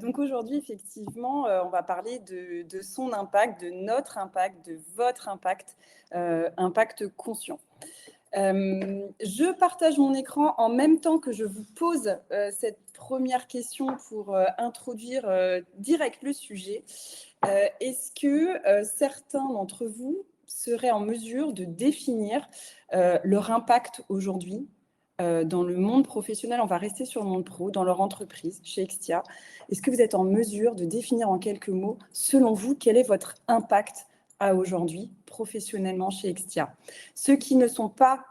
Donc aujourd'hui, effectivement, on va parler de son impact, de notre impact, de votre impact, impact conscient. Je partage mon écran en même temps que je vous pose cette première question pour introduire direct le sujet. Est-ce que certains d'entre vous seraient en mesure de définir leur impact aujourd'hui dans le monde professionnel? On va rester sur le monde pro, dans leur entreprise, chez Extia. Est-ce que vous êtes en mesure de définir en quelques mots, selon vous, quel est votre impact à aujourd'hui, professionnellement chez Extia? Ceux qui ne sont pas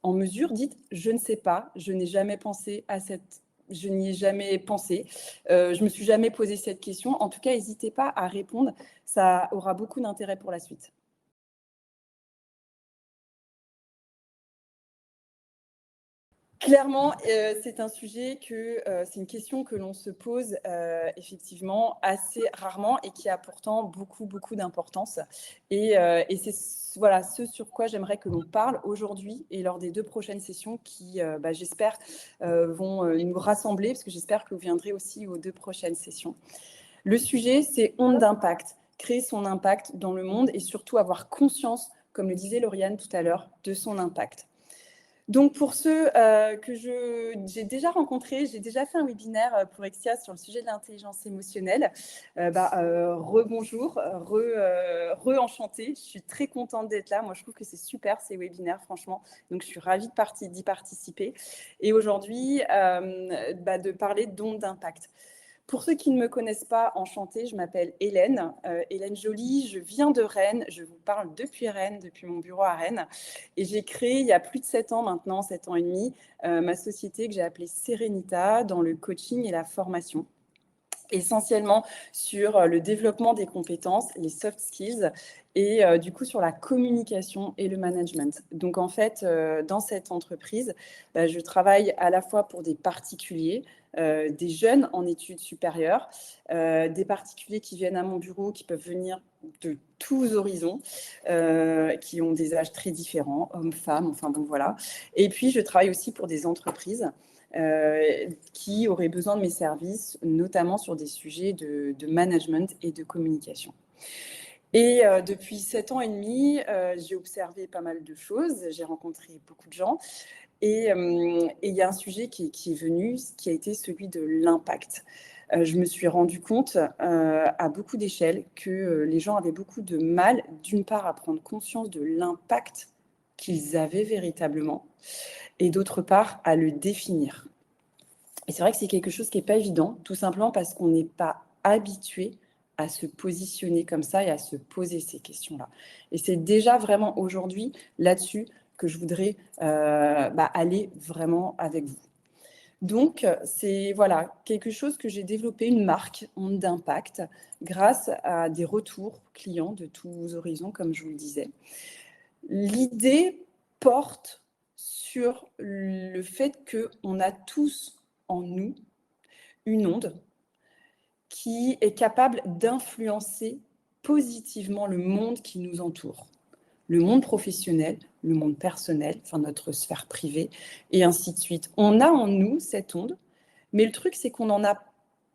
en mesure, dites « je ne sais pas, je n'ai jamais pensé à cette... » Je n'y ai jamais pensé, je ne me suis jamais posé cette question. En tout cas, n'hésitez pas à répondre, ça aura beaucoup d'intérêt pour la suite. Clairement, c'est un sujet c'est une question que l'on se pose effectivement assez rarement et qui a pourtant beaucoup d'importance. Et c'est voilà, ce sur quoi j'aimerais que l'on parle aujourd'hui et lors des 2 prochaines sessions qui, j'espère, vont nous rassembler, parce que j'espère que vous viendrez aussi aux 2 prochaines sessions. Le sujet, c'est onde d'impact, créer son impact dans le monde et surtout avoir conscience, comme le disait Lauriane tout à l'heure, de son impact. Donc, pour ceux que j'ai déjà rencontrés, j'ai déjà fait un webinaire pour Extia sur le sujet de l'intelligence émotionnelle. Rebonjour, re-enchantée. Je suis très contente d'être là. Moi, je trouve que c'est super ces webinaires, franchement. Donc, je suis ravie d'y participer. Et aujourd'hui, de parler d'ondes d'impact. Pour ceux qui ne me connaissent pas, enchantée, je m'appelle Hélène, Hélène Joly, je viens de Rennes, je vous parle depuis Rennes, depuis mon bureau à Rennes, et j'ai créé il y a plus de 7 ans maintenant, 7 ans et demi, ma société que j'ai appelée Serenita dans le coaching et la formation, essentiellement sur le développement des compétences, les soft skills, et du coup sur la communication et le management. Donc en fait, dans cette entreprise, je travaille à la fois pour des particuliers, des jeunes en études supérieures, des particuliers qui viennent à mon bureau, qui peuvent venir de tous horizons, qui ont des âges très différents, hommes, femmes, enfin bon voilà. Et puis je travaille aussi pour des entreprises qui auraient besoin de mes services, notamment sur des sujets de management et de communication. Et depuis 7 ans et demi, j'ai observé pas mal de choses, j'ai rencontré beaucoup de gens, et il y a un sujet qui est venu, qui a été celui de l'impact. Je me suis rendu compte à beaucoup d'échelles que les gens avaient beaucoup de mal, d'une part, à prendre conscience de l'impact qu'ils avaient véritablement, et d'autre part, à le définir. Et c'est vrai que c'est quelque chose qui n'est pas évident, tout simplement parce qu'on n'est pas habitué à se positionner comme ça et à se poser ces questions-là. Et c'est déjà vraiment aujourd'hui là-dessus que je voudrais aller vraiment avec vous. Donc, c'est voilà, quelque chose que j'ai développé, une marque, onde d'impact, grâce à des retours clients de tous horizons, comme je vous le disais. L'idée porte sur le fait qu'on a tous en nous une onde qui est capable d'influencer positivement le monde qui nous entoure. Le monde professionnel, le monde personnel, enfin notre sphère privée, et ainsi de suite. On a en nous cette onde, mais le truc, c'est qu'on n'en a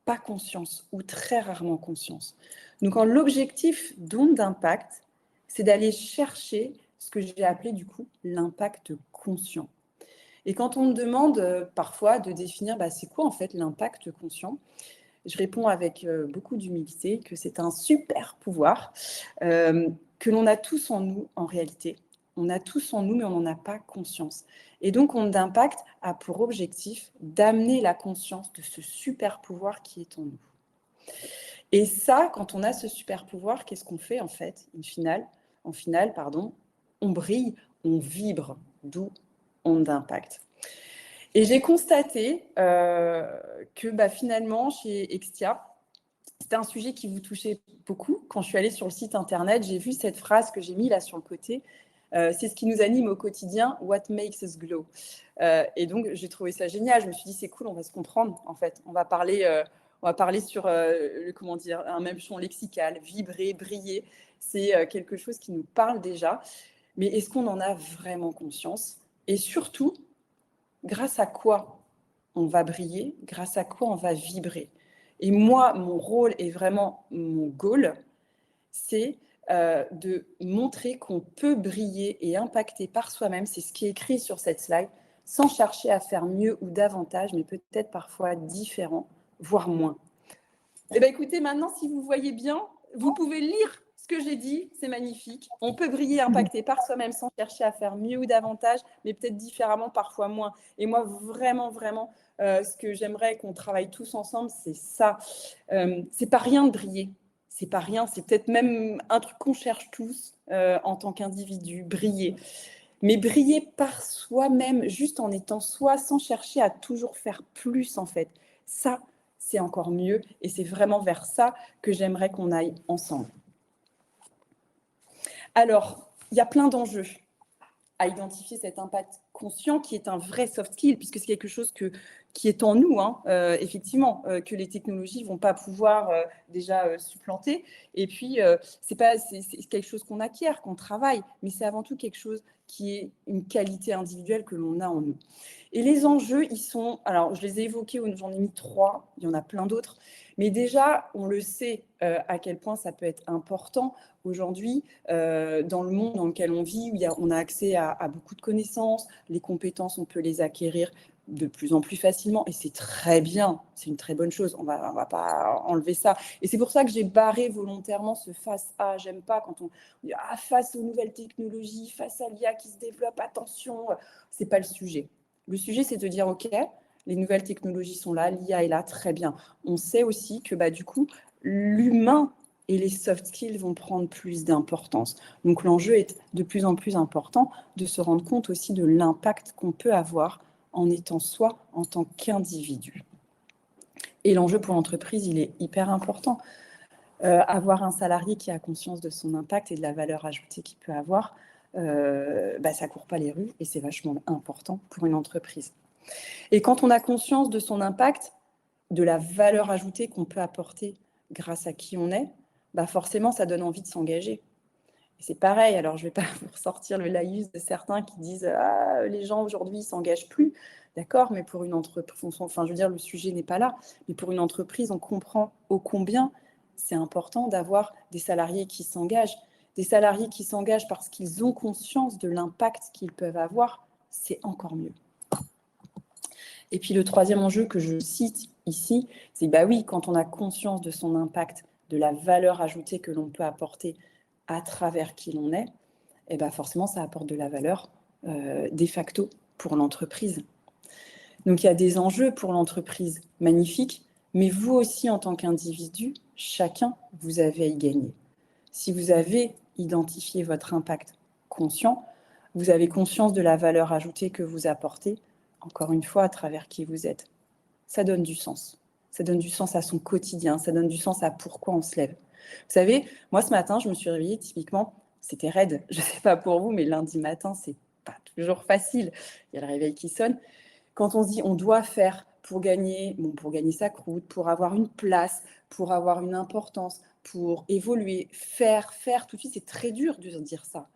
pas conscience, ou très rarement conscience. Donc, l'objectif d'onde d'impact, c'est d'aller chercher ce que j'ai appelé du coup l'impact conscient. Et quand on me demande parfois de définir c'est quoi en fait l'impact conscient, je réponds avec beaucoup d'humilité que c'est un super pouvoir que l'on a tous en nous en réalité. On a tous en nous, mais on n'en a pas conscience. Et donc, Onde d'impact a pour objectif d'amener la conscience de ce super pouvoir qui est en nous. Et ça, quand on a ce super pouvoir, qu'est-ce qu'on fait en fait En finale, on brille, on vibre, d'où Onde d'impact. Et j'ai constaté que finalement, chez Extia, c'était un sujet qui vous touchait beaucoup. Quand je suis allée sur le site internet, j'ai vu cette phrase que j'ai mise là sur le côté. C'est ce qui nous anime au quotidien, what makes us glow. Et donc, j'ai trouvé ça génial. Je me suis dit, c'est cool, on va se comprendre, en fait. On va parler sur, un même champ lexical, vibrer, briller. C'est quelque chose qui nous parle déjà. Mais est-ce qu'on en a vraiment conscience? Et surtout, grâce à quoi on va briller? Grâce à quoi on va vibrer? Et moi, mon rôle est vraiment mon goal, c'est de montrer qu'on peut briller et impacter par soi-même, c'est ce qui est écrit sur cette slide, sans chercher à faire mieux ou davantage, mais peut-être parfois différent, voire moins. Eh bien, écoutez, maintenant, si vous voyez bien, vous pouvez lire ce que j'ai dit, c'est magnifique. On peut briller, impacter par soi-même sans chercher à faire mieux ou davantage, mais peut-être différemment, parfois moins. Et moi, vraiment, vraiment, ce que j'aimerais qu'on travaille tous ensemble, c'est ça. C'est pas rien de briller. C'est pas rien, c'est peut-être même un truc qu'on cherche tous en tant qu'individu, briller. Mais briller par soi-même, juste en étant soi, sans chercher à toujours faire plus, en fait. Ça, c'est encore mieux. Et c'est vraiment vers ça que j'aimerais qu'on aille ensemble. Alors, il y a plein d'enjeux à identifier cet impact conscient qui est un vrai soft skill, puisque c'est quelque chose qui est en nous, hein, effectivement, que les technologies ne vont pas pouvoir déjà supplanter. Et puis, c'est quelque chose qu'on acquiert, qu'on travaille, mais c'est avant tout quelque chose qui est une qualité individuelle que l'on a en nous. Et les enjeux, ils sont, alors je les ai évoqués, j'en ai mis 3, il y en a plein d'autres, mais déjà, on le sait à quel point ça peut être important aujourd'hui dans le monde dans lequel on vit, où on a accès à beaucoup de connaissances, les compétences, on peut les acquérir de plus en plus facilement, et c'est très bien, c'est une très bonne chose, on va pas enlever ça. Et c'est pour ça que j'ai barré volontairement ce face à, j'aime pas quand on dit face aux nouvelles technologies, face à l'IA qui se développe, attention, c'est pas le sujet. Le sujet, c'est de dire, ok, les nouvelles technologies sont là, l'IA est là, très bien. On sait aussi que du coup, l'humain et les soft skills vont prendre plus d'importance. Donc l'enjeu est de plus en plus important de se rendre compte aussi de l'impact qu'on peut avoir en étant soi en tant qu'individu. Et l'enjeu pour l'entreprise, il est hyper important. Avoir un salarié qui a conscience de son impact et de la valeur ajoutée qu'il peut avoir, ça ne court pas les rues et c'est vachement important pour une entreprise. Et quand on a conscience de son impact, de la valeur ajoutée qu'on peut apporter grâce à qui on est, forcément, ça donne envie de s'engager. Et c'est pareil, alors je ne vais pas vous ressortir le laïus de certains qui disent « Ah, les gens aujourd'hui ne s'engagent plus ». D'accord, mais pour une entreprise, enfin je veux dire, le sujet n'est pas là, mais pour une entreprise, on comprend ô combien c'est important d'avoir des salariés qui s'engagent. Des salariés qui s'engagent parce qu'ils ont conscience de l'impact qu'ils peuvent avoir, c'est encore mieux. Et puis le troisième enjeu que je cite ici, c'est oui, quand on a conscience de son impact, de la valeur ajoutée que l'on peut apporter à travers qui l'on est, et forcément ça apporte de la valeur de facto pour l'entreprise. Donc il y a des enjeux pour l'entreprise magnifiques, mais vous aussi en tant qu'individu, chacun, vous avez à y gagner. Si vous avez identifié votre impact conscient, vous avez conscience de la valeur ajoutée que vous apportez, encore une fois, à travers qui vous êtes. Ça donne du sens. Ça donne du sens à son quotidien, ça donne du sens à pourquoi on se lève. Vous savez, moi ce matin, je me suis réveillée, typiquement, c'était raide, je ne sais pas pour vous, mais lundi matin, c'est pas toujours facile. Il y a le réveil qui sonne. Quand on se dit on doit faire pour gagner sa croûte, pour avoir une place, pour avoir une importance, pour évoluer, faire tout de suite, c'est très dur de dire ça.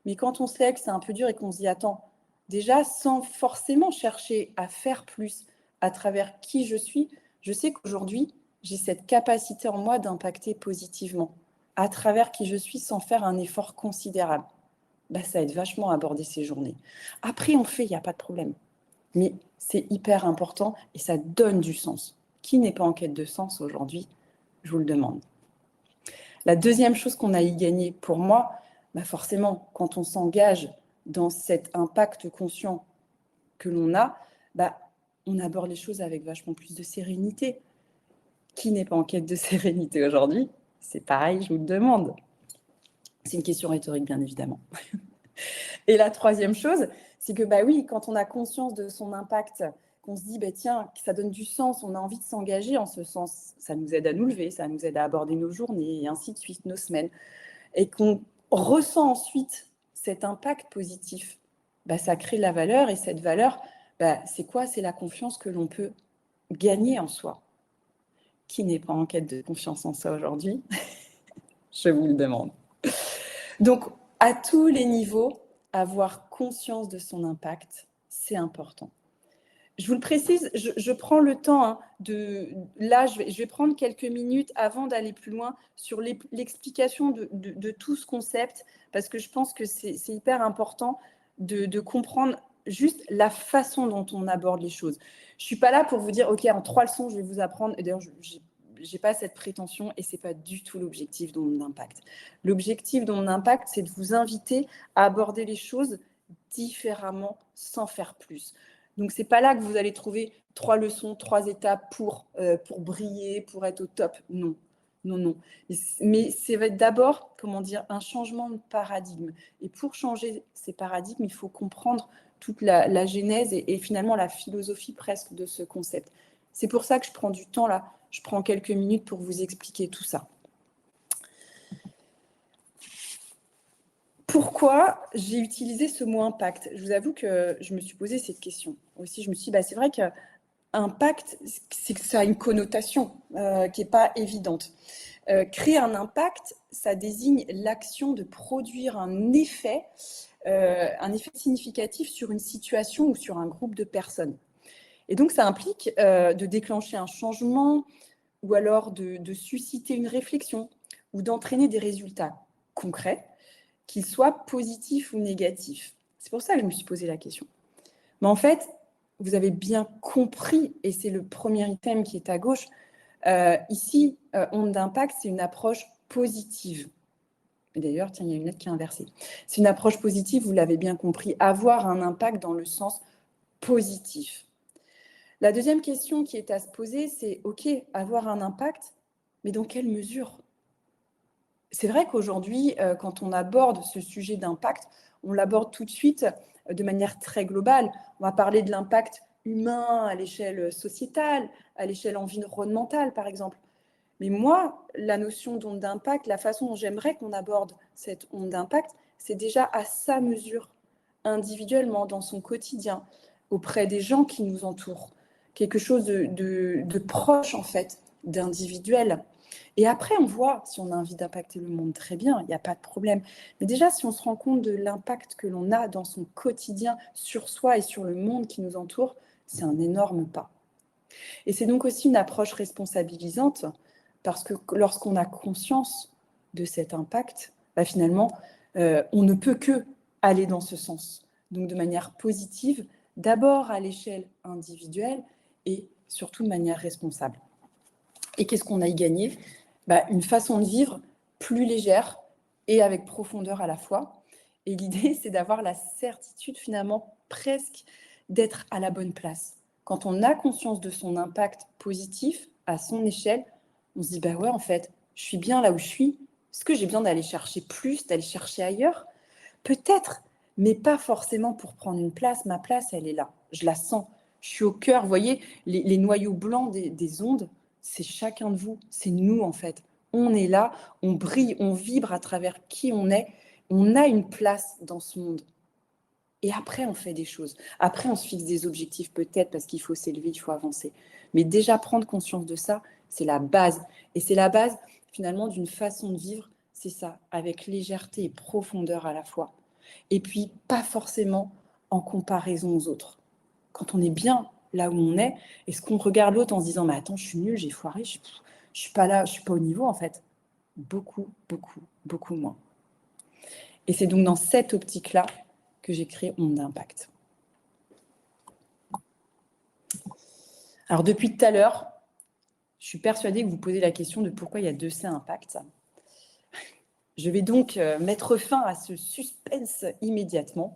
Mais quand on se lève, c'est un peu dur et qu'on se dit attends, déjà sans forcément chercher à faire plus à travers qui je suis, je sais qu'aujourd'hui, j'ai cette capacité en moi d'impacter positivement à travers qui je suis sans faire un effort considérable. Ça aide vachement à aborder ces journées. Après, on fait, il n'y a pas de problème. Mais c'est hyper important et ça donne du sens. Qui n'est pas en quête de sens aujourd'hui? Je vous le demande. La deuxième chose qu'on a y gagné pour moi, forcément, quand on s'engage dans cet impact conscient que l'on a, on aborde les choses avec vachement plus de sérénité. Qui n'est pas en quête de sérénité aujourd'hui? C'est pareil, je vous le demande. C'est une question rhétorique, bien évidemment. Et la troisième chose, c'est que oui, quand on a conscience de son impact, qu'on se dit, tiens, ça donne du sens, on a envie de s'engager en ce sens, ça nous aide à nous lever, ça nous aide à aborder nos journées et ainsi de suite, nos semaines. Et qu'on ressent ensuite cet impact positif, ça crée de la valeur. Et cette valeur, c'est quoi? C'est la confiance que l'on peut gagner en soi. Qui n'est pas en quête de confiance en soi aujourd'hui? Je vous le demande. Donc, à tous les niveaux, avoir conscience de son impact, c'est important. Je vous le précise, je prends le temps hein, là, je vais prendre quelques minutes avant d'aller plus loin sur l'explication de tout ce concept, parce que je pense que c'est hyper important de comprendre juste la façon dont on aborde les choses. Je ne suis pas là pour vous dire, OK, en 3 leçons, je vais vous apprendre. Et d'ailleurs, je n'ai pas cette prétention et ce n'est pas du tout l'objectif de mon impact. L'objectif de mon impact, c'est de vous inviter à aborder les choses différemment sans faire plus. Donc, ce n'est pas là que vous allez trouver 3 leçons, 3 étapes pour briller, pour être au top. Non, non, non. Mais c'est d'abord, comment dire, un changement de paradigme. Et pour changer ces paradigmes, il faut comprendre toute la genèse et finalement la philosophie presque de ce concept. C'est pour ça que je prends du temps là. Je prends quelques minutes pour vous expliquer tout ça. Pourquoi j'ai utilisé ce mot impact? Je vous avoue que je me suis posé cette question. Aussi, je me suis dit, c'est vrai qu'impact, c'est que ça a une connotation qui n'est pas évidente. Créer un impact, ça désigne l'action de produire un effet significatif sur une situation ou sur un groupe de personnes. Et donc, ça implique de déclencher un changement ou alors de susciter une réflexion ou d'entraîner des résultats concrets, qu'ils soient positifs ou négatifs. C'est pour ça que je me suis posé la question. Mais en fait, vous avez bien compris, et c'est le premier item qui est à gauche, ici, onde d'impact, c'est une approche positive. Et d'ailleurs, tiens, il y a une lettre qui est inversée. C'est une approche positive, vous l'avez bien compris, avoir un impact dans le sens positif. La deuxième question qui est à se poser, c'est OK, avoir un impact, mais dans quelle mesure? C'est vrai qu'aujourd'hui, quand on aborde ce sujet d'impact, on l'aborde tout de suite de manière très globale. On va parler de l'impact humain à l'échelle sociétale, à l'échelle environnementale, par exemple. Mais moi, la notion d'onde d'impact, la façon dont j'aimerais qu'on aborde cette onde d'impact, c'est déjà à sa mesure, individuellement, dans son quotidien, auprès des gens qui nous entourent. Quelque chose de proche, en fait, d'individuel. Et après, on voit si on a envie d'impacter le monde, très bien, il n'y a pas de problème. Mais déjà, si on se rend compte de l'impact que l'on a dans son quotidien sur soi et sur le monde qui nous entoure, c'est un énorme pas. Et c'est donc aussi une approche responsabilisante, parce que lorsqu'on a conscience de cet impact, finalement, on ne peut que aller dans ce sens. Donc de manière positive, d'abord à l'échelle individuelle et surtout de manière responsable. Et qu'est-ce qu'on a y gagné? Une façon de vivre plus légère et avec profondeur à la fois. Et l'idée, c'est d'avoir la certitude finalement presque d'être à la bonne place. Quand on a conscience de son impact positif à son échelle, on se dit, ouais, en fait, je suis bien là où je suis. Est-ce que j'ai besoin d'aller chercher plus, d'aller chercher ailleurs? Peut-être, mais pas forcément pour prendre une place. Ma place, elle est là. Je la sens. Je suis au cœur. Vous voyez, les noyaux blancs des ondes, c'est chacun de vous. C'est nous, en fait. On est là, on brille, on vibre à travers qui on est. On a une place dans ce monde. Et après, on fait des choses. Après, on se fixe des objectifs peut-être parce qu'il faut s'élever, il faut avancer. Mais déjà, prendre conscience de ça, c'est la base. Et c'est la base, finalement, d'une façon de vivre. C'est ça, avec légèreté et profondeur à la fois. Et puis, pas forcément en comparaison aux autres. Quand on est bien là où on est, est-ce qu'on regarde l'autre en se disant « Mais attends, je suis nulle, j'ai foiré, je suis pas là, je suis pas au niveau, en fait. » Beaucoup, beaucoup, beaucoup moins. Et c'est donc dans cette optique-là que j'ai créé Onde d'Impact. Alors, depuis tout à l'heure, je suis persuadée que vous posez la question de pourquoi il y a 2C Impact. Je vais donc mettre fin à ce suspense immédiatement.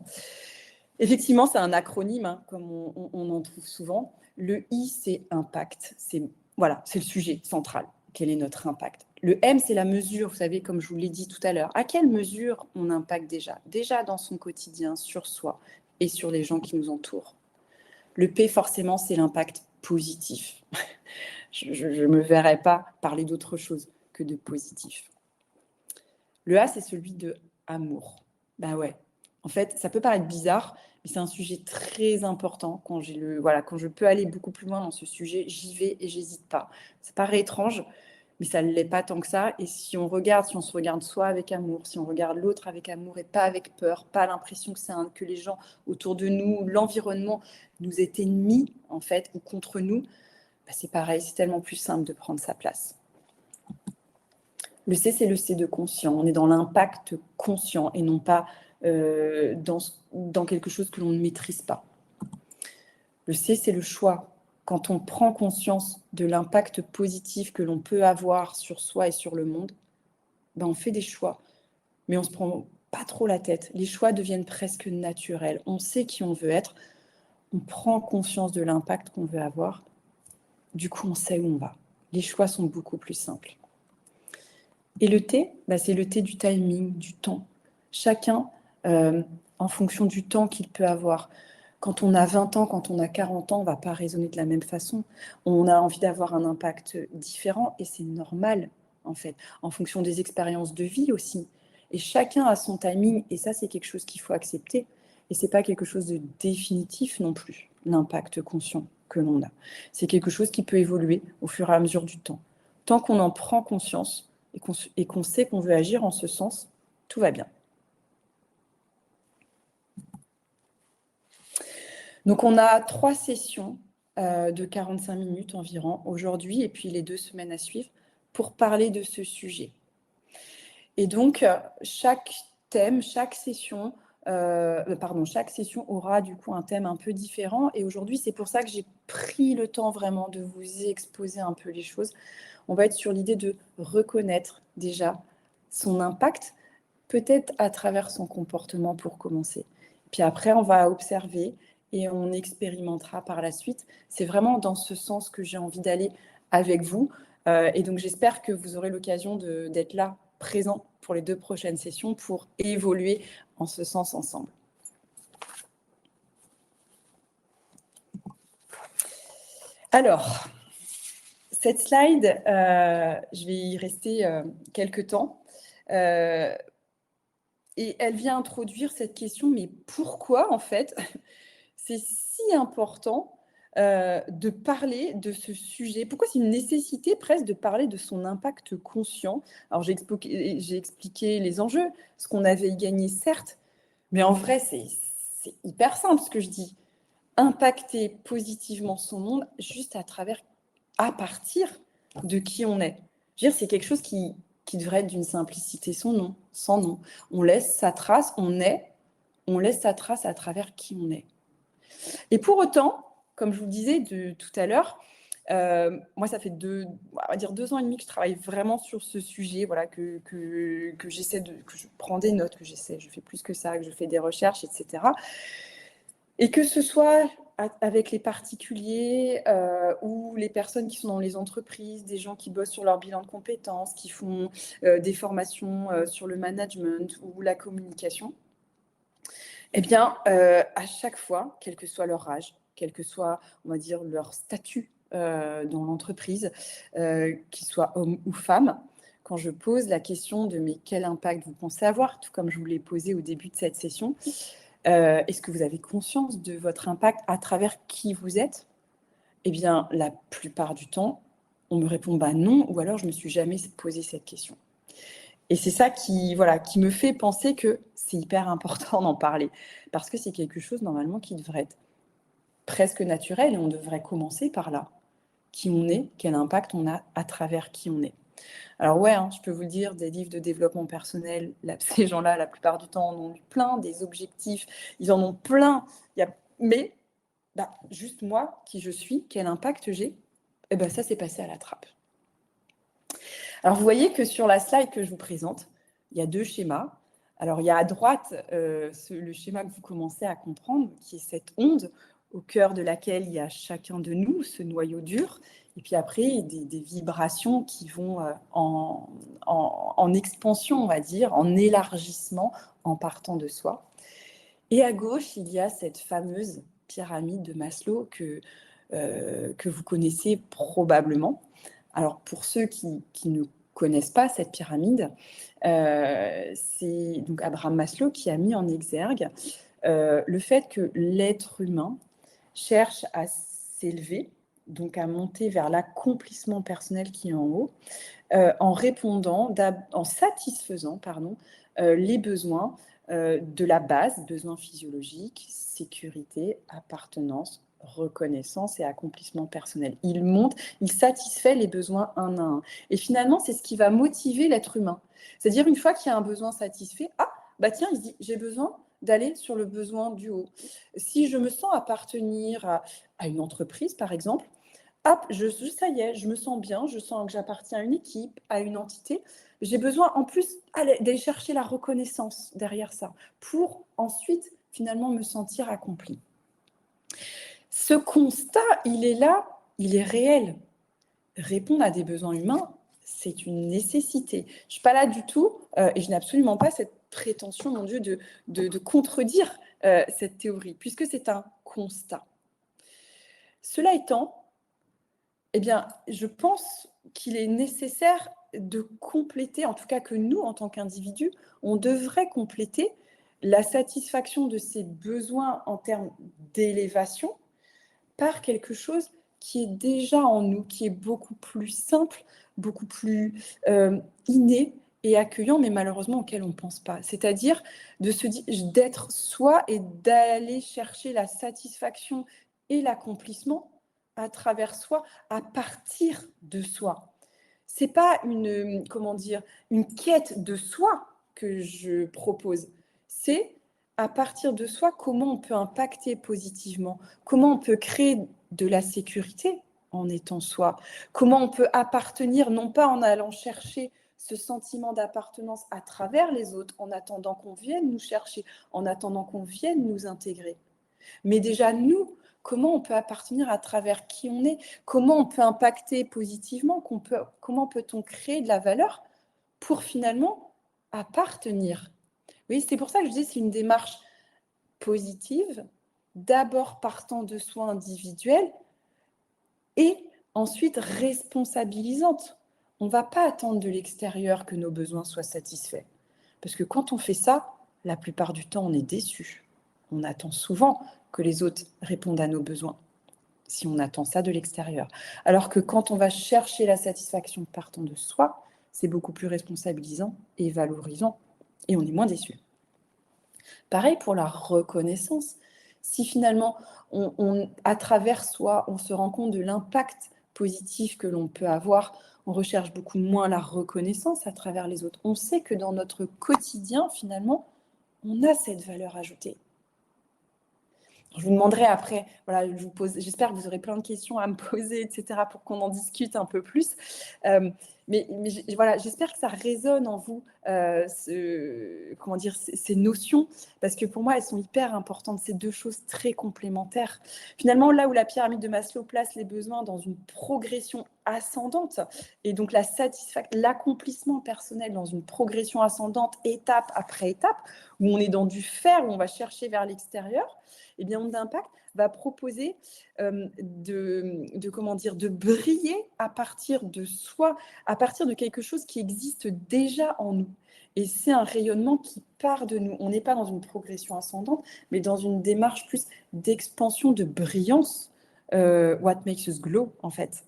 Effectivement, c'est un acronyme, comme on en trouve souvent. Le I, c'est impact. C'est le sujet central. Quel est notre impact? Le M, c'est la mesure, vous savez, comme je vous l'ai dit tout à l'heure. À quelle mesure on impacte déjà? Déjà dans son quotidien, sur soi et sur les gens qui nous entourent. Le P, forcément, c'est l'impact positif. Je ne me verrais pas parler d'autre chose que de positif. Le A, c'est celui de amour. Ouais. En fait, ça peut paraître bizarre, mais c'est un sujet très important. Quand je peux aller beaucoup plus loin dans ce sujet, j'y vais et j'hésite pas. Ça paraît étrange, mais ça ne l'est pas tant que ça. Et si on se regarde soi avec amour, si on regarde l'autre avec amour et pas avec peur, pas l'impression que les gens autour de nous, l'environnement nous est ennemi, en fait, ou contre nous, c'est pareil, c'est tellement plus simple de prendre sa place. Le C, c'est le C de conscient. On est dans l'impact conscient et non pas dans quelque chose que l'on ne maîtrise pas. Le C, c'est le choix. Quand on prend conscience de l'impact positif que l'on peut avoir sur soi et sur le monde, on fait des choix. Mais on ne se prend pas trop la tête. Les choix deviennent presque naturels. On sait qui on veut être. On prend conscience de l'impact qu'on veut avoir. Du coup, on sait où on va. Les choix sont beaucoup plus simples. Et le T, c'est le T du timing, du temps. Chacun, en fonction du temps qu'il peut avoir. Quand on a 20 ans, quand on a 40 ans, on ne va pas raisonner de la même façon. On a envie d'avoir un impact différent et c'est normal, en fait, en fonction des expériences de vie aussi. Et chacun a son timing et ça, c'est quelque chose qu'il faut accepter. Et ce n'est pas quelque chose de définitif non plus, l'impact conscient que l'on a. C'est quelque chose qui peut évoluer au fur et à mesure du temps. Tant qu'on en prend conscience et qu'on sait qu'on veut agir en ce sens, tout va bien. Donc, on a 3 sessions de 45 minutes environ aujourd'hui et puis les 2 semaines à suivre pour parler de ce sujet. Et donc, chaque thème, chaque session aura du coup un thème un peu différent. Et aujourd'hui, c'est pour ça que j'ai pris le temps vraiment de vous exposer un peu les choses. On va être sur l'idée de reconnaître déjà son impact, peut-être à travers son comportement pour commencer. Puis après, on va observer et on expérimentera par la suite. C'est vraiment dans ce sens que j'ai envie d'aller avec vous. Et donc, j'espère que vous aurez l'occasion d'être là, présent pour les 2 prochaines sessions pour évoluer en ce sens ensemble. Alors, cette slide, je vais y rester quelques temps. Et elle vient introduire cette question, mais pourquoi, en fait, c'est si important de parler de ce sujet? Pourquoi c'est une nécessité presque de parler de son impact conscient? Alors, j'ai expliqué les enjeux, ce qu'on avait gagné, certes, mais en vrai, c'est hyper simple ce que je dis. Impacter positivement son monde juste à partir de qui on est. Je veux dire, c'est quelque chose qui devrait être d'une simplicité sans nom. On laisse sa trace, on laisse sa trace à travers qui on est. Et pour autant, comme je vous le disais tout à l'heure, moi, ça fait 2 ans et demi que je travaille vraiment sur ce sujet, voilà, que je prends des notes, je fais plus que ça, que je fais des recherches, etc. Et que ce soit avec les particuliers ou les personnes qui sont dans les entreprises, des gens qui bossent sur leur bilan de compétences, qui font des formations sur le management ou la communication, eh bien, à chaque fois, quel que soit leur âge, quel que soit, on va dire, leur statut dans l'entreprise, qu'ils soient hommes ou femmes, quand je pose la question de « mais quel impact vous pensez avoir ?» tout comme je vous l'ai posé au début de cette session, est-ce que vous avez conscience de votre impact à travers qui vous êtes? Eh bien, la plupart du temps, on me répond non, ou alors je ne me suis jamais posé cette question. Et c'est ça qui me fait penser que c'est hyper important d'en parler, parce que c'est quelque chose normalement qui devrait être presque naturel et on devrait commencer par là. Qui on est, quel impact on a à travers qui on est. Alors ouais, je peux vous le dire, des livres de développement personnel, ces gens-là, la plupart du temps, en ont plein, des objectifs, ils en ont plein. Mais juste moi, qui je suis, quel impact j'ai, ça s'est passé à la trappe. Alors, vous voyez que sur la slide que je vous présente, il y a 2 schémas. Alors, il y a à droite le schéma que vous commencez à comprendre, qui est cette onde au cœur de laquelle il y a chacun de nous, ce noyau dur. Et puis après, des vibrations qui vont en expansion, on va dire, en élargissement, en partant de soi. Et à gauche, il y a cette fameuse pyramide de Maslow que vous connaissez probablement. Alors, pour ceux qui ne connaissent pas cette pyramide, c'est donc Abraham Maslow qui a mis en exergue le fait que l'être humain cherche à s'élever donc à monter vers l'accomplissement personnel qui est en haut, en satisfaisant, les besoins de la base, besoins physiologiques, sécurité, appartenance, reconnaissance et accomplissement personnel. Il satisfait les besoins un à un. Et finalement, c'est ce qui va motiver l'être humain. C'est-à-dire, une fois qu'il y a un besoin satisfait, bah tiens, il se dit, j'ai besoin d'aller sur le besoin du haut. Si je me sens appartenir à une entreprise, par exemple, hop, ça y est, je me sens bien, je sens que j'appartiens à une équipe, à une entité. J'ai besoin en plus d'aller chercher la reconnaissance derrière ça pour ensuite finalement me sentir accomplie. Ce constat, il est là, il est réel. Répondre à des besoins humains, c'est une nécessité. Je ne suis pas là du tout, et je n'ai absolument pas cette prétention, mon Dieu, de contredire cette théorie, puisque c'est un constat. Cela étant, eh bien, je pense qu'il est nécessaire de compléter, en tout cas que nous, en tant qu'individus, on devrait compléter la satisfaction de ces besoins en termes d'élévation par quelque chose qui est déjà en nous, qui est beaucoup plus simple, beaucoup plus inné et accueillant, mais malheureusement auquel on ne pense pas. C'est-à-dire d'être soi et d'aller chercher la satisfaction et l'accomplissement à travers soi, à partir de soi. C'est pas une quête de soi que je propose. C'est à partir de soi comment on peut impacter positivement, comment on peut créer de la sécurité en étant soi, comment on peut appartenir, non pas en allant chercher ce sentiment d'appartenance à travers les autres, en attendant qu'on vienne nous chercher, en attendant qu'on vienne nous intégrer. Mais déjà, nous, comment on peut appartenir à travers qui on est, comment on peut impacter positivement, comment peut-on créer de la valeur pour finalement appartenir. Oui, c'est pour ça que je dis c'est une démarche positive, d'abord partant de soi individuel et ensuite responsabilisante. On ne va pas attendre de l'extérieur que nos besoins soient satisfaits. Parce que quand on fait ça, la plupart du temps, on est déçu. On attend souvent que les autres répondent à nos besoins, si on attend ça de l'extérieur. Alors que quand on va chercher la satisfaction partant de soi, c'est beaucoup plus responsabilisant et valorisant, et on est moins déçu. Pareil pour la reconnaissance. Si finalement, à travers soi, on se rend compte de l'impact positif que l'on peut avoir, on recherche beaucoup moins la reconnaissance à travers les autres. On sait que dans notre quotidien, finalement, on a cette valeur ajoutée. Je vous demanderai après, voilà, j'espère que vous aurez plein de questions à me poser, etc., pour qu'on en discute un peu plus. Mais voilà, j'espère que ça résonne en vous, ces notions, parce que pour moi, elles sont hyper importantes. C'est deux choses très complémentaires. Finalement, là où la pyramide de Maslow place les besoins dans une progression ascendante, et donc l'accomplissement personnel dans une progression ascendante, étape après étape, où on est dans du faire, où on va chercher vers l'extérieur, eh bien, Onde d'Impact va proposer de briller à partir de soi, à partir de quelque chose qui existe déjà en nous. Et c'est un rayonnement qui part de nous. On n'est pas dans une progression ascendante, mais dans une démarche plus d'expansion, de brillance. What makes us glow, en fait,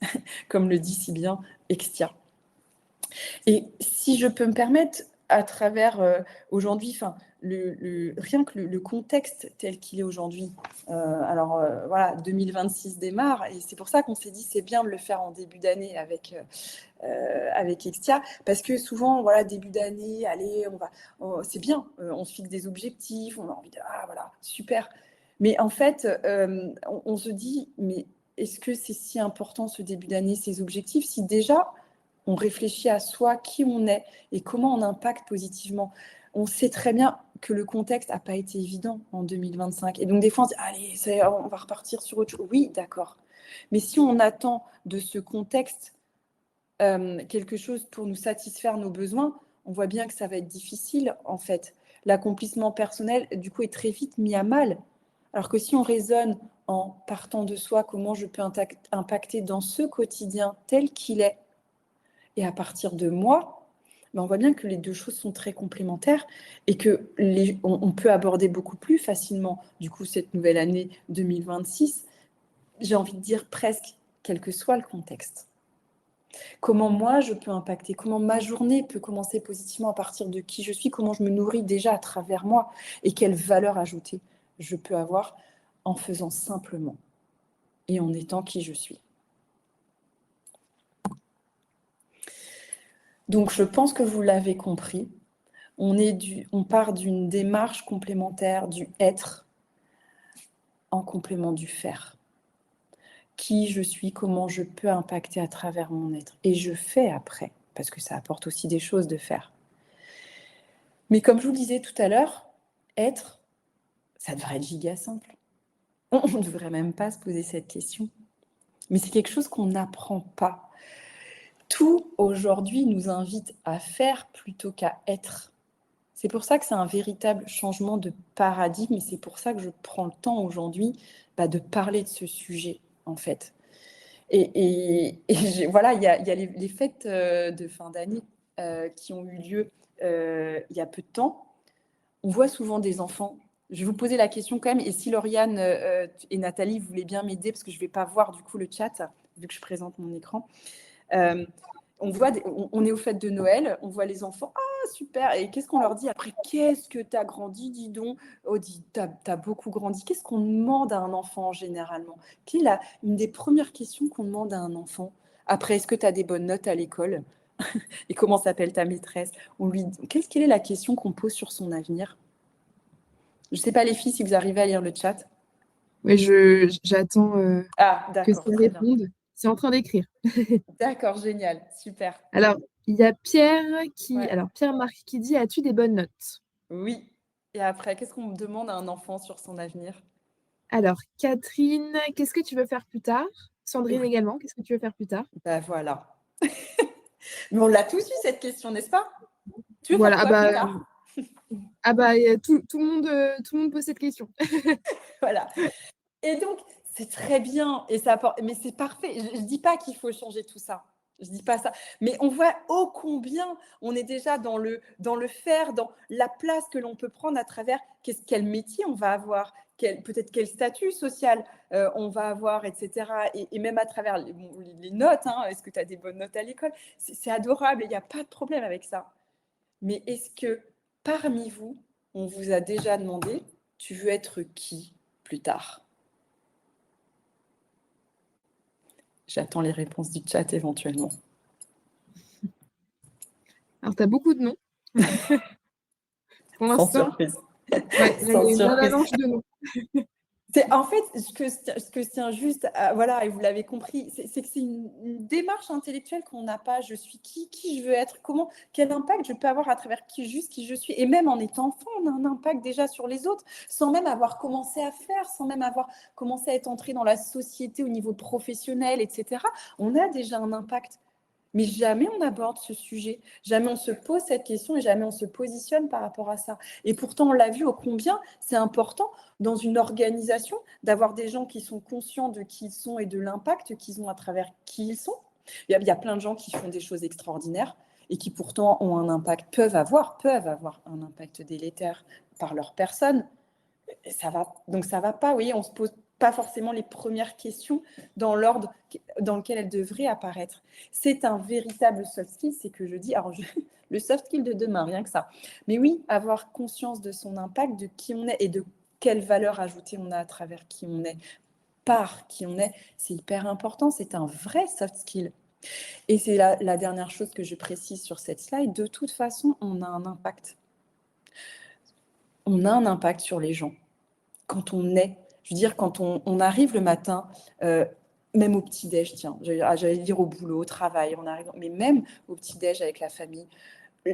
comme le dit si bien Extia. Et si je peux me permettre, à travers aujourd'hui, rien que le contexte tel qu'il est aujourd'hui, voilà, 2026 démarre, et c'est pour ça qu'on s'est dit c'est bien de le faire en début d'année avec Extia, parce que souvent, voilà, début d'année, allez, c'est bien, on se fixe des objectifs, on a envie de, voilà, super. Mais en fait, on se dit, mais est-ce que c'est si important ce début d'année, ces objectifs, si déjà on réfléchit à soi, qui on est et comment on impacte positivement. On sait très bien que le contexte n'a pas été évident en 2025. Et donc, des fois, on se dit, allez, on va repartir sur autre chose. Oui, d'accord. Mais si on attend de ce contexte quelque chose pour nous satisfaire nos besoins, on voit bien que ça va être difficile, en fait. L'accomplissement personnel, du coup, est très vite mis à mal. Alors que si on raisonne en partant de soi, comment je peux impacter dans ce quotidien tel qu'il est, et à partir de moi, on voit bien que les deux choses sont très complémentaires et que on peut aborder beaucoup plus facilement, du coup, cette nouvelle année 2026. J'ai envie de dire presque quel que soit le contexte. Comment moi, je peux impacter, comment ma journée peut commencer positivement à partir de qui je suis, comment je me nourris déjà à travers moi et quelle valeur ajoutée je peux avoir en faisant simplement et en étant qui je suis. Donc, je pense que vous l'avez compris. On part d'une démarche complémentaire du être en complément du faire. Qui je suis, comment je peux impacter à travers mon être. Et je fais après, parce que ça apporte aussi des choses de faire. Mais comme je vous le disais tout à l'heure, être, ça devrait être giga simple. On ne devrait même pas se poser cette question. Mais c'est quelque chose qu'on n'apprend pas. Tout aujourd'hui nous invite à faire plutôt qu'à être. C'est pour ça que c'est un véritable changement de paradigme et c'est pour ça que je prends le temps aujourd'hui de parler de ce sujet, en fait. Voilà, il y a les fêtes de fin d'année qui ont eu lieu il y a peu de temps. On voit souvent des enfants. Je vais vous poser la question quand même, et si Lauriane et Nathalie voulaient bien m'aider, parce que je ne vais pas voir du coup le chat, vu que je présente mon écran. On est aux fêtes de Noël, on voit les enfants, ah super, et qu'est-ce qu'on leur dit après? Qu'est-ce que tu as grandi, dis donc? Oh, t'as beaucoup grandi. Qu'est-ce qu'on demande à un enfant généralement? Quelle est une des premières questions qu'on demande à un enfant? Après, est-ce que tu as des bonnes notes à l'école? Et comment s'appelle ta maîtresse? Quelle est la question qu'on pose sur son avenir? Je ne sais pas les filles si vous arrivez à lire le chat. Oui, j'attends Ah, que d'accord, ça très bien. réponde. C'est en train d'écrire. D'accord, génial, super. Alors, il y a Ouais. Pierre-Marc qui dit: As-tu des bonnes notes? Oui. Et après, qu'est-ce qu'on demande à un enfant sur son avenir? Alors, Catherine, qu'est-ce que tu veux faire plus tard? Sandrine Oui. également, qu'est-ce que tu veux faire plus tard? Voilà. Mais on l'a tous eu cette question, n'est-ce pas? Tu veux faire Voilà, quoi plus tard? tout le monde pose cette question. Voilà. Et donc, c'est très bien, et ça apporte, mais c'est parfait. Je ne dis pas qu'il faut changer tout ça. Je ne dis pas ça. Mais on voit ô combien on est déjà dans le faire, dans la place que l'on peut prendre à travers quel métier on va avoir, peut-être quel statut social on va avoir, etc. Et même à travers les notes. Hein, est-ce que tu as des bonnes notes à l'école? C'est adorable, il n'y a pas de problème avec ça. Mais est-ce que parmi vous, on vous a déjà demandé, tu veux être qui plus tard? J'attends les réponses du chat éventuellement. Alors, tu as beaucoup de noms. Pour Sans l'instant, surprise. ouais, là, il y Sans a une surprise. avalanche de noms. En fait, ce que je tiens juste voilà, et vous l'avez compris, c'est que c'est une démarche intellectuelle qu'on n'a pas. Je suis qui je veux être, quel impact je peux avoir à travers qui je suis. Et même en étant enfant, on a un impact déjà sur les autres, sans même avoir commencé à faire, sans même avoir commencé à être entré dans la société au niveau professionnel, etc. On a déjà un impact. Mais jamais on aborde ce sujet, jamais on se pose cette question et jamais on se positionne par rapport à ça. Et pourtant, on l'a vu ô combien c'est important dans une organisation d'avoir des gens qui sont conscients de qui ils sont et de l'impact qu'ils ont à travers qui ils sont. Il y a plein de gens qui font des choses extraordinaires et qui pourtant ont un impact, peuvent avoir un impact délétère par leur personne. Donc ça va pas, oui, on se pose pas forcément les premières questions dans l'ordre dans lequel elles devraient apparaître. C'est un véritable soft skill, c'est que je dis, le soft skill de demain, rien que ça. Mais oui, avoir conscience de son impact, de qui on est et de quelle valeur ajoutée on a à travers qui on est, par qui on est, c'est hyper important, c'est un vrai soft skill. Et c'est la dernière chose que je précise sur cette slide, de toute façon, on a un impact. On a un impact sur les gens. Quand on est, je veux dire, quand on arrive le matin, même au petit-déj, tiens, j'allais dire au boulot, au travail, on arrive, mais même au petit-déj avec la famille,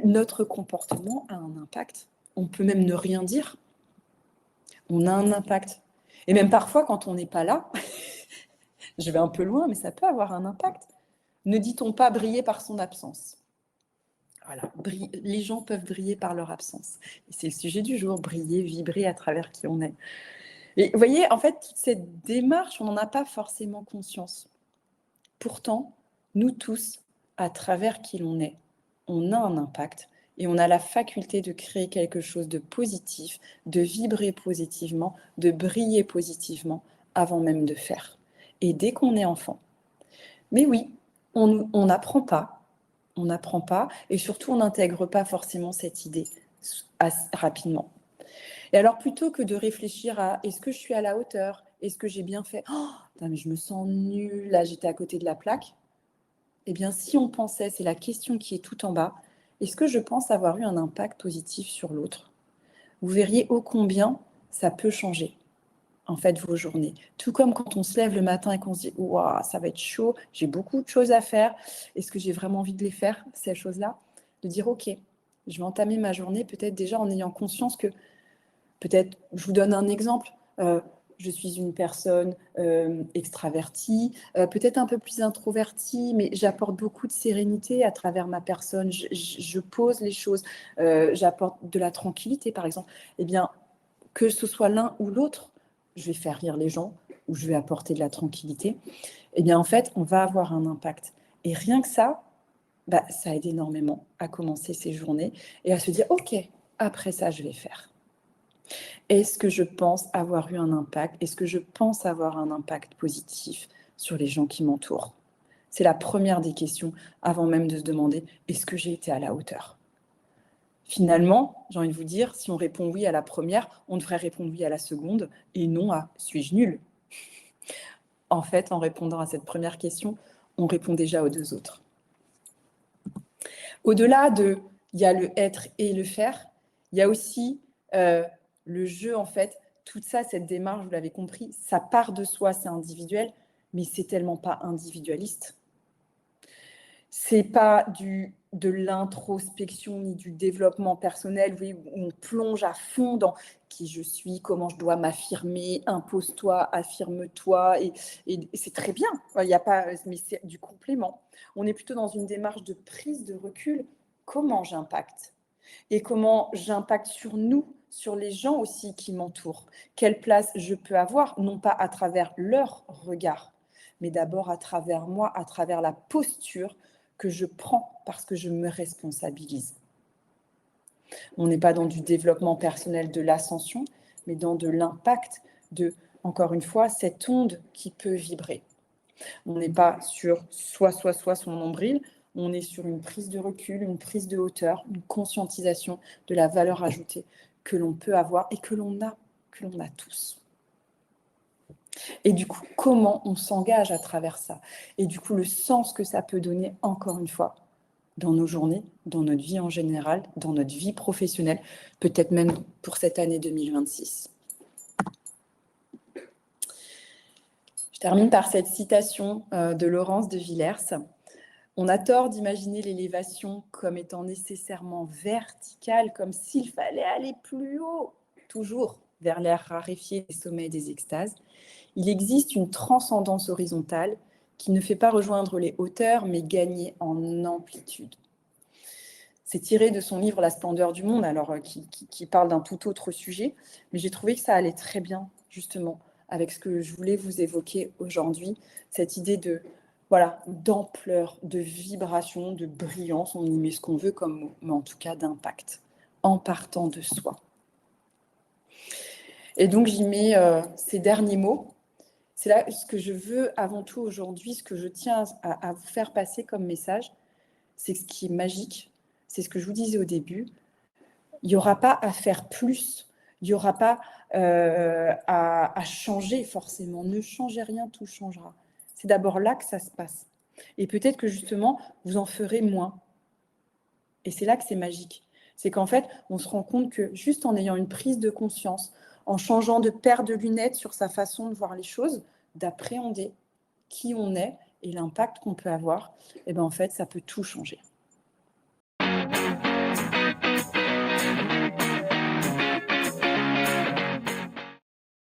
notre comportement a un impact. On peut même ne rien dire. On a un impact. Et même parfois, quand on n'est pas là, je vais un peu loin, mais ça peut avoir un impact. Ne dit-on pas briller par son absence? Voilà, les gens peuvent briller par leur absence. Et c'est le sujet du jour, briller, vibrer à travers qui on est. Et vous voyez, en fait, toute cette démarche, on n'en a pas forcément conscience. Pourtant, nous tous, à travers qui l'on est, on a un impact et on a la faculté de créer quelque chose de positif, de vibrer positivement, de briller positivement avant même de faire. Et dès qu'on est enfant, Mais oui, on n'apprend pas. On n'apprend pas et surtout, on n'intègre pas forcément cette idée rapidement. Et alors, plutôt que de réfléchir à est-ce que je suis à la hauteur? Est-ce que j'ai bien fait? Oh, putain, mais je me sens nulle, là, j'étais à côté de la plaque. Eh bien, si on pensait, c'est la question qui est tout en bas, est-ce que je pense avoir eu un impact positif sur l'autre? Vous verriez ô combien ça peut changer, en fait, vos journées. Tout comme quand on se lève le matin et qu'on se dit « Ouah, ça va être chaud, j'ai beaucoup de choses à faire. Est-ce que j'ai vraiment envie de les faire, ces choses-là ?» De dire « Ok, je vais entamer ma journée peut-être déjà en ayant conscience que peut-être, je vous donne un exemple, je suis une personne extravertie, peut-être un peu plus introvertie, mais j'apporte beaucoup de sérénité à travers ma personne. Je pose les choses, j'apporte de la tranquillité, par exemple. Eh bien, que ce soit l'un ou l'autre, je vais faire rire les gens ou je vais apporter de la tranquillité. Eh bien, en fait, on va avoir un impact. Et rien que ça, bah, ça aide énormément à commencer ces journées et à se dire, OK, après ça, je vais faire. Est-ce que je pense avoir eu un impact? Est-ce que je pense avoir un impact positif sur les gens qui m'entourent? C'est la première des questions avant même de se demander est-ce que j'ai été à la hauteur? Finalement, j'ai envie de vous dire, si on répond oui à la première, on devrait répondre oui à la seconde et non à suis-je nul? En fait, en répondant à cette première question, on répond déjà aux deux autres. Au-delà de, il y a le être et le faire, il y a aussi le jeu, en fait. Tout ça, cette démarche, vous l'avez compris, ça part de soi, c'est individuel, mais c'est tellement pas individualiste. C'est pas de l'introspection ni du développement personnel, oui, où on plonge à fond dans qui je suis, comment je dois m'affirmer, impose-toi, affirme-toi, et c'est très bien. Il y a pas, mais c'est du complément. On est plutôt dans une démarche de prise de recul. Comment j'impacte? Et comment j'impacte sur nous, sur les gens aussi qui m'entourent? Quelle place je peux avoir, non pas à travers leur regard, mais d'abord à travers moi, à travers la posture que je prends parce que je me responsabilise. On n'est pas dans du développement personnel de l'ascension, mais dans de l'impact de, encore une fois, cette onde qui peut vibrer. On n'est pas sur soit son nombril, on est sur une prise de recul, une prise de hauteur, une conscientisation de la valeur ajoutée que l'on peut avoir et que l'on a tous. Et du coup, comment on s'engage à travers ça? Et du coup, le sens que ça peut donner, encore une fois, dans nos journées, dans notre vie en général, dans notre vie professionnelle, peut-être même pour cette année 2026. Je termine par cette citation de Laurence de Villers. On a tort d'imaginer l'élévation comme étant nécessairement verticale, comme s'il fallait aller plus haut, toujours vers l'air raréfié des sommets des extases. Il existe une transcendance horizontale qui ne fait pas rejoindre les hauteurs, mais gagner en amplitude. C'est tiré de son livre La splendeur du monde, alors qui parle d'un tout autre sujet, mais j'ai trouvé que ça allait très bien, justement, avec ce que je voulais vous évoquer aujourd'hui, cette idée de, voilà, d'ampleur, de vibration, de brillance, on y met ce qu'on veut comme mot, mais en tout cas d'impact, en partant de soi. Et donc j'y mets ces derniers mots. C'est là ce que je veux avant tout aujourd'hui, ce que je tiens à vous faire passer comme message, c'est ce qui est magique, c'est ce que je vous disais au début, il n'y aura pas à faire plus, il n'y aura pas à changer forcément. Ne changez rien, tout changera. C'est d'abord là que ça se passe. Et peut-être que justement, vous en ferez moins. Et c'est là que c'est magique. C'est qu'en fait, on se rend compte que juste en ayant une prise de conscience, en changeant de paire de lunettes sur sa façon de voir les choses, d'appréhender qui on est et l'impact qu'on peut avoir, et bien en fait, ça peut tout changer.